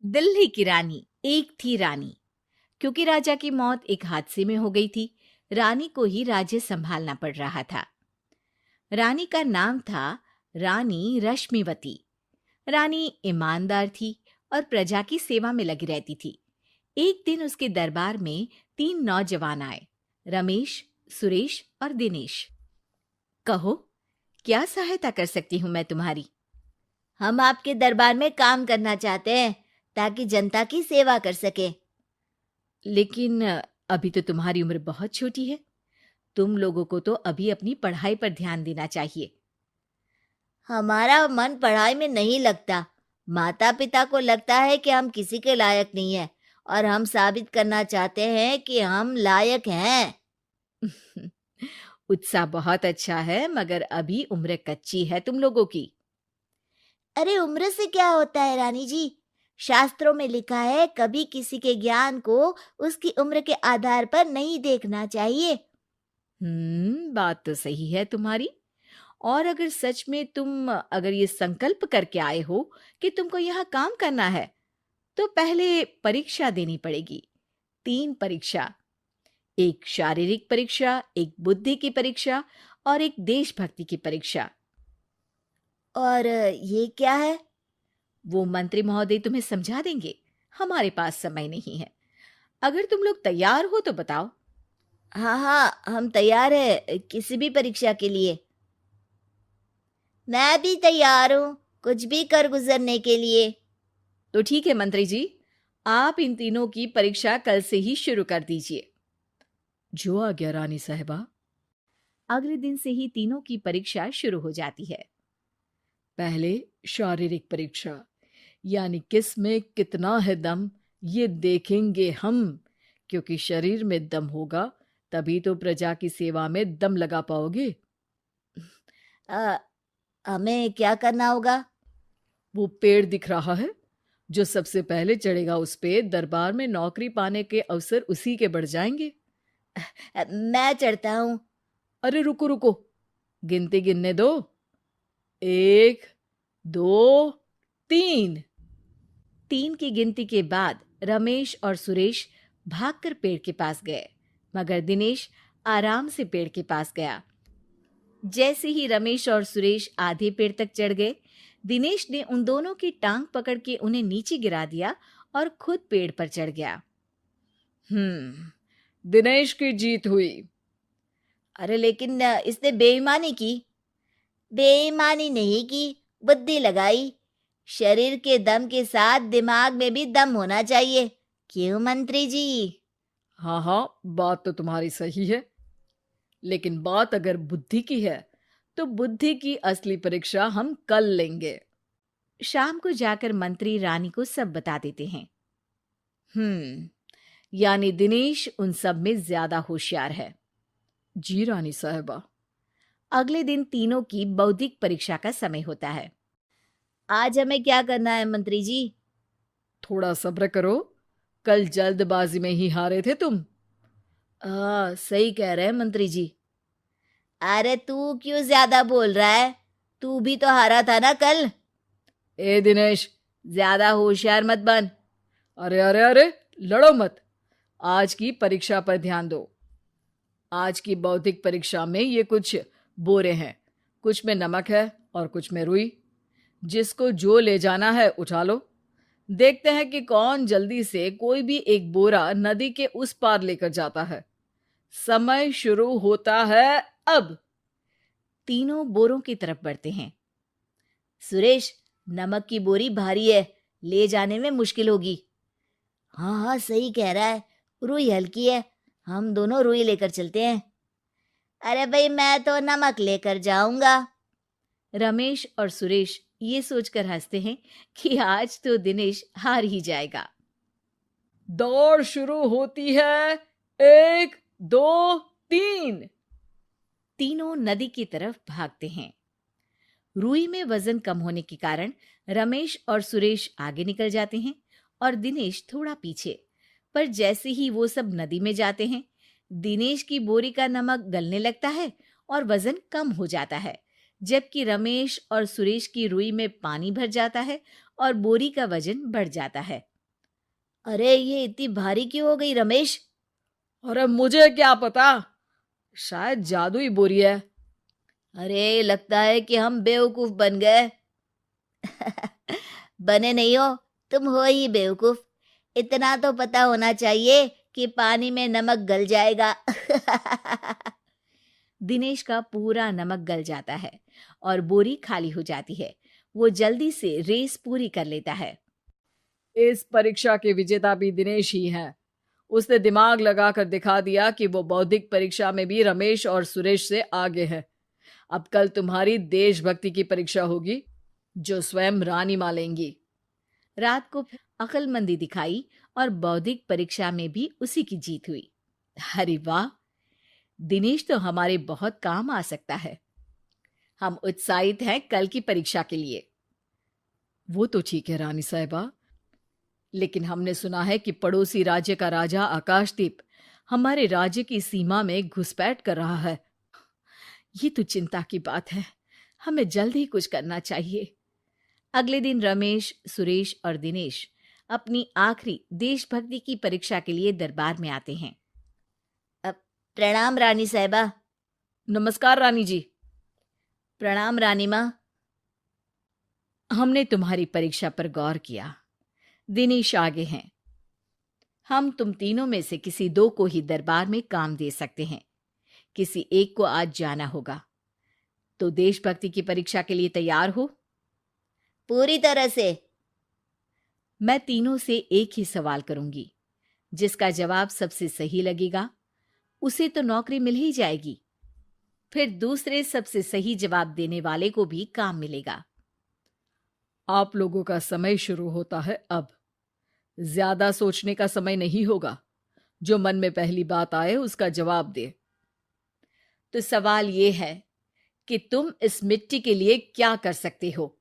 दिल्ली की रानी। एक थी रानी। क्योंकि राजा की मौत एक हादसे में हो गई थी, रानी को ही राज्य संभालना पड़ रहा था। रानी का नाम था रानी रश्मिवती। रानी ईमानदार थी और प्रजा की सेवा में लगी रहती थी। एक दिन उसके दरबार में 3 नौजवान आए, रमेश, सुरेश और दिनेश। कहो, क्या सहायता कर सकती हूँ मैं तुम्हारी? हम आपके दरबार में काम करना चाहते हैं ताकि जनता की सेवा कर सके। लेकिन अभी तो तुम्हारी उम्र बहुत छोटी है। तुम लोगों को तो अभी अपनी पढ़ाई पर ध्यान देना चाहिए। हमारा मन पढ़ाई में नहीं लगता। माता पिता को लगता है कि हम किसी के लायक नहीं हैं और हम साबित करना चाहते हैं कि हम लायक हैं। उत्साह बहुत अच्छा है, मगर अभी उम्र कच्ची है तुम लोगों की। अरे उम्र से क्या होता है रानी जी? शास्त्रों में लिखा है कभी किसी के ज्ञान को उसकी उम्र के आधार पर नहीं देखना चाहिए। बात तो सही है तुम्हारी। और अगर सच में तुम अगर ये संकल्प करके आए हो कि तुमको यहाँ काम करना है, तो पहले परीक्षा देनी पड़ेगी। 3 परीक्षा। एक शारीरिक परीक्षा, एक बुद्धि की परीक्षा और एक देशभक्ति की परीक्षा। और ये क्या है? वो मंत्री महोदय तुम्हें समझा देंगे। हमारे पास समय नहीं है। अगर तुम लोग तैयार हो तो बताओ। हाँ हाँ, हम तैयार है किसी भी परीक्षा के लिए। मैं भी तैयार हूँ कुछ भी कर गुजरने के लिए। तो ठीक है मंत्री जी, आप इन तीनों की परीक्षा कल से ही शुरू कर दीजिए। जो आज्ञा रानी साहिबा। अगले दिन से ही तीनों की परीक्षा शुरू हो जाती है। पहले शारीरिक परीक्षा, यानी किस में कितना है दम, ये देखेंगे हम। क्योंकि शरीर में दम होगा तभी तो प्रजा की सेवा में दम लगा पाओगे। अ, हमें क्या करना होगा? वो पेड़ दिख रहा है, जो सबसे पहले चढ़ेगा उस पे दरबार में नौकरी पाने के अवसर उसी के बढ़ जाएंगे। मैं चढ़ता हूँ। अरे रुको रुको, गिनती गिनने दो। 1, 2, 3। 3 की गिनती के बाद रमेश और सुरेश भागकर पेड़ के पास गए, मगर दिनेश आराम से पेड़ के पास गया। जैसे ही रमेश और सुरेश आधे पेड़ तक चढ़ गए, दिनेश ने उन दोनों की टांग पकड़ के उन्हें नीचे गिरा दिया और खुद पेड़ पर चढ़ गया। दिनेश की जीत हुई। अरे लेकिन इसने बेईमानी की। बेईमानी नहीं की, बुद्धि लगाई। शरीर के दम के साथ दिमाग में भी दम होना चाहिए। क्यों मंत्री जी? हाँ हाँ, बात तो तुम्हारी सही है। लेकिन बात अगर बुद्धि की है तो बुद्धि की असली परीक्षा हम कल लेंगे। शाम को जाकर मंत्री रानी को सब बता देते हैं। यानी दिनेश उन सब में ज्यादा होशियार है। जी रानी साहबा। अगले दिन तीनों की बौद्धिक परीक्षा का समय होता है। आज हमें क्या करना है मंत्री जी? थोड़ा सब्र करो, कल जल्दबाजी में ही हारे थे तुम। सही कह रहे हैं मंत्री जी। अरे तू क्यों ज्यादा बोल रहा है? तू भी तो हारा था ना कल। ए दिनेश, ज्यादा होशियार मत बन। अरे अरे अरे, लड़ो मत। आज की परीक्षा पर ध्यान दो। आज की बौद्धिक परीक्षा में ये कुछ बोरे हैं, कुछ में नमक है और कुछ में रुई। जिसको जो ले जाना है उठा लो। देखते हैं कि कौन जल्दी से कोई भी एक बोरा नदी के उस पार लेकर जाता है। समय शुरू होता है अब। तीनों बोरों की तरफ बढ़ते हैं। सुरेश, नमक की बोरी भारी है, ले जाने में मुश्किल होगी। हाँ हाँ, सही कह रहा है। रुई हल्की है, हम दोनों रुई लेकर चलते हैं। अरे भाई, मैं तो नमक लेकर जाऊंगा। रमेश और सुरेश ये सोचकर हंसते हैं कि आज तो दिनेश हार ही जाएगा। दौड़ शुरू होती है। 1, 2, 3। तीनों नदी की तरफ भागते हैं। रुई में वजन कम होने के कारण रमेश और सुरेश आगे निकल जाते हैं और दिनेश थोड़ा पीछे। पर जैसे ही वो सब नदी में जाते हैं, दिनेश की बोरी का नमक गलने लगता है और वजन कम हो जाता है, जबकि रमेश और सुरेश की रुई में पानी भर जाता है और बोरी का वजन बढ़ जाता है। अरे ये इतनी भारी क्यों हो गई रमेश? अरे मुझे क्या पता, शायद जादुई बोरी है। अरे लगता है कि हम बेवकूफ बन गए। बने नहीं हो, तुम हो ही बेवकूफ। इतना तो पता होना चाहिए कि पानी में नमक गल जाएगा। दिनेश का पूरा नमक गल जाता है और बोरी खाली हो जाती है। वो जल्दी से रेस पूरी कर लेता है। इस परीक्षा के विजेता भी दिनेश ही है। उसने दिमाग लगाकर दिखा दिया कि वो बौद्धिक परीक्षा में भी रमेश और सुरेश से आगे है। अब कल तुम्हारी देशभक्ति की परीक्षा होगी, जो स्वयं रानी माँ लेंगी। रात को अक्लमंदी दिखाई और बौद्धिक परीक्षा में भी उसी की जीत हुई। अरे वाह, दिनेश तो हमारे बहुत काम आ सकता है। हम उत्साहित हैं कल की परीक्षा के लिए। वो तो ठीक है रानी साहिबा, लेकिन हमने सुना है कि पड़ोसी राज्य का राजा आकाशदीप हमारे राज्य की सीमा में घुसपैठ कर रहा है। ये तो चिंता की बात है। हमें जल्द ही कुछ करना चाहिए। अगले दिन रमेश, सुरेश और दिनेश अपनी आखिरी देशभक्ति की परीक्षा के लिए दरबार में आते हैं। प्रणाम रानी साहिबा। नमस्कार रानी जी। प्रणाम रानी माँ। हमने तुम्हारी परीक्षा पर गौर किया। दिनेश आगे हैं। हम तुम तीनों में से किसी दो को ही दरबार में काम दे सकते हैं। किसी एक को आज जाना होगा। तो देशभक्ति की परीक्षा के लिए तैयार हो? पूरी तरह से। मैं तीनों से एक ही सवाल करूंगी। जिसका जवाब सबसे सही लगेगा उसे तो नौकरी मिल ही जाएगी। फिर दूसरे सबसे सही जवाब देने वाले को भी काम मिलेगा। आप लोगों का समय शुरू होता है अब। ज्यादा सोचने का समय नहीं होगा। जो मन में पहली बात आए उसका जवाब दे। तो सवाल ये है कि तुम इस मिट्टी के लिए क्या कर सकते हो?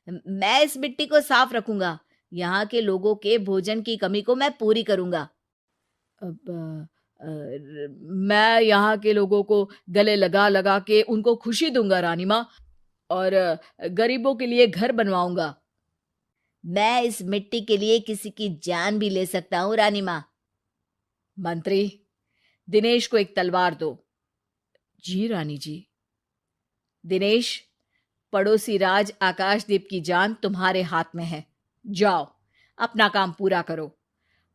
मैं इस मिट्टी को साफ रखूंगा। यहाँ के लोगों के भोजन की कमी को मैं पूरी करूंगा। मैं यहाँ के लोगों को गले लगा लगा के उनको खुशी दूंगा रानी माँ, और गरीबों के लिए घर बनवाऊंगा। मैं इस मिट्टी के लिए किसी की जान भी ले सकता हूँ रानी माँ। मंत्री, दिनेश को एक तलवार दो। जी रानी जी। दिनेश, पड़ोसी राज आकाशदीप की जान तुम्हारे हाथ में है। जाओ, अपना काम पूरा करो।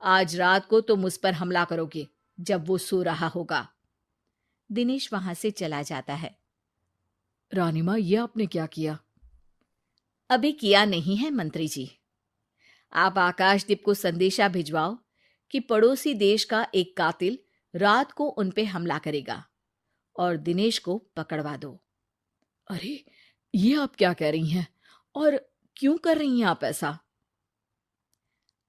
आज रात को तुम उस पर हमला करोगे जब वो सो रहा होगा। दिनेश वहां से चला जाता है। रानी माँ, ये आपने क्या किया? अभी किया नहीं है मंत्री जी। आप आकाशदीप को संदेशा भिजवाओ कि पड़ोसी देश का एक कातिल रात को उन पे हमला करेगा और दिनेश को पकड़वा दो। अरे, ये आप क्या कह रही हैं? और क्यों कर रही हैं आप ऐसा?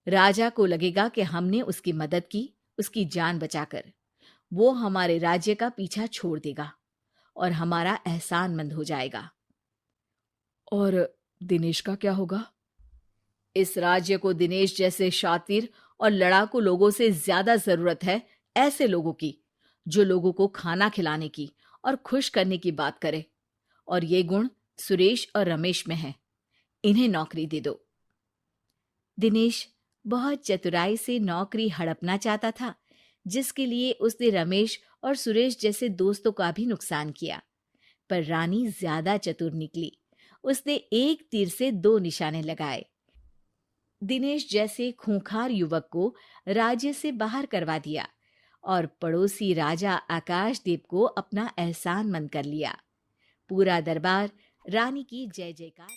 राजा को लगेगा कि हमने उसकी मदद की, उसकी जान बचाकर। वो हमारे राज्य का पीछा छोड़ देगा और हमारा एहसानमंद हो जाएगा। और दिनेश का क्या होगा? इस राज्य को दिनेश जैसे शातिर और लड़ाकू लोगों से ज्यादा जरूरत है, ऐसे लोगों की जो लोगों को खाना खिलाने की और खुश करने की बात करे। और ये गुण सुरेश और रमेश में है। इन्हें नौकरी दे दो। दिनेश बहुत चतुराई से नौकरी हड़पना चाहता था, जिसके लिए उसने रमेश और सुरेश जैसे दोस्तों का भी नुकसान किया। पर रानी ज्यादा चतुर निकली। उसने एक तीर से दो निशाने लगाए। दिनेश जैसे खूंखार युवक को राज्य से बाहर करवा दिया और पड़ोसी राजा आकाशदीप को अपना एहसानमंद कर लिया। पूरा दरबार रानी की जय जयकार